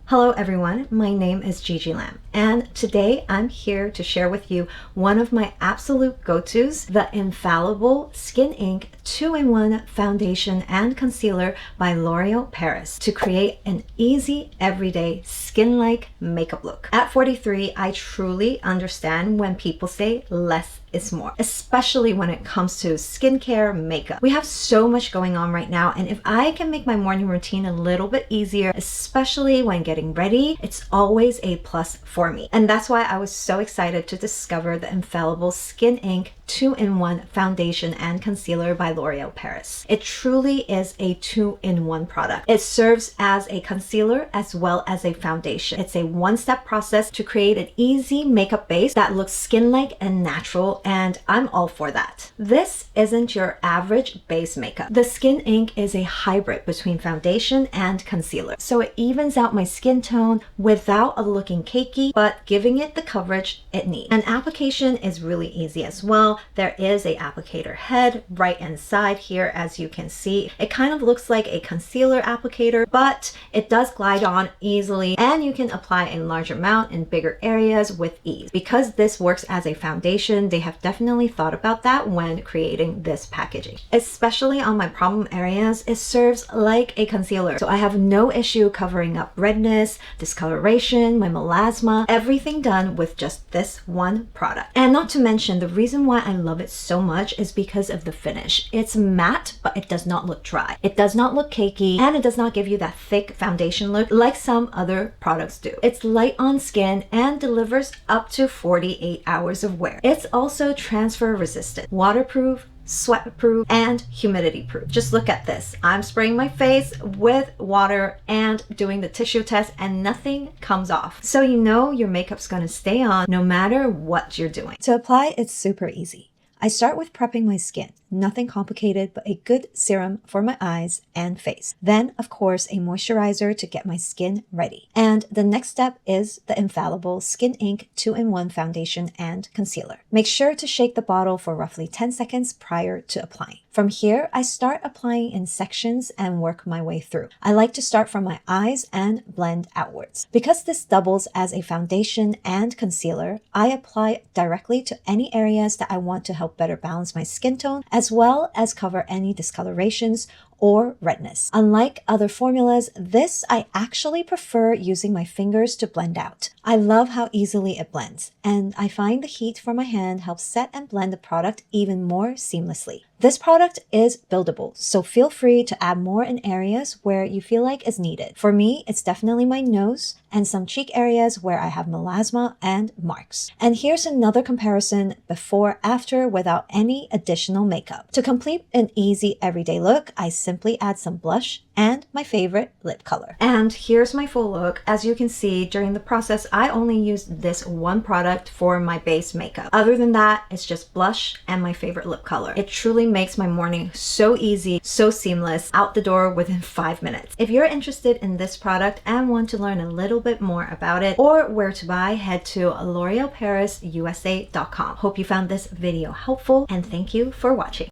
Hello everyone, my name is Gigi Lam, and today I'm here to share with you one of my absolute go-tos, the Infallible Skin Ink 2-in-1 Foundation and Concealer by L'Oreal Paris to create an easy, everyday, skin-like makeup look. At 43, I truly understand when people say less is more, especially when it comes to skincare, makeup. We have so much going on right now, and if I can make my morning routine a little bit easier, especially when getting ready, it's always a plus for me. And that's why I was so excited to discover the Infallible Skin Ink 2-in-1 Foundation and Concealer by L'Oreal Paris. It truly is a 2-in-1 product. It serves as a concealer as well as a foundation. It's a one-step process to create an easy makeup base that looks skin-like and natural, and I'm all for that. This isn't your average base makeup. The Skin Ink is a hybrid between foundation and concealer, so it evens out my skin tone without looking cakey, but giving it the coverage it needs. And application is really easy as well. There is a applicator head right inside here, as you can see. It kind of looks like a concealer applicator, but it does glide on easily, and you can apply a large amount in bigger areas with ease. Because this works as a foundation, they have definitely thought about that when creating this packaging. Especially on my problem areas, it serves like a concealer, so I have no issue covering up redness, discoloration, my melasma, everything done with just this one product. And not to mention, the reason why I love it so much is because of the finish. It's matte, but it does not look dry. It does not look cakey, and it does not give you that thick foundation look like some other products do. It's light on skin and delivers up to 48 hours of wear. It's also transfer resistant, waterproof, sweat-proof, and humidity-proof. Just look at this. I'm spraying my face with water and doing the tissue test, and nothing comes off. So you know your makeup's gonna stay on no matter what you're doing. To apply, it's super easy. I start with prepping my skin. Nothing complicated, but a good serum for my eyes and face. Then, of course, a moisturizer to get my skin ready. And the next step is the Infallible Skin Ink 2-in-1 Foundation and Concealer. Make sure to shake the bottle for roughly 10 seconds prior to applying. From here, I start applying in sections and work my way through. I like to start from my eyes and blend outwards. Because this doubles as a foundation and concealer, I apply directly to any areas that I want to help better balance my skin tone, as well as cover any discolorations or redness. Unlike other formulas, this I actually prefer using my fingers to blend out. I love how easily it blends, and I find the heat from my hand helps set and blend the product even more seamlessly. This product is buildable, so feel free to add more in areas where you feel like is needed. For me, it's definitely my nose and some cheek areas where I have melasma and marks. And here's another comparison before-after without any additional makeup. To complete an easy everyday look, I simply add some blush and my favorite lip color. And here's my full look. As you can see, during the process, I only used this one product for my base makeup. Other than that, it's just blush and my favorite lip color. It truly makes my morning so easy, so seamless, out the door within 5 minutes. If you're interested in this product and want to learn a little bit more about it or where to buy, head to l'orealparisusa.com. Hope you found this video helpful, and thank you for watching.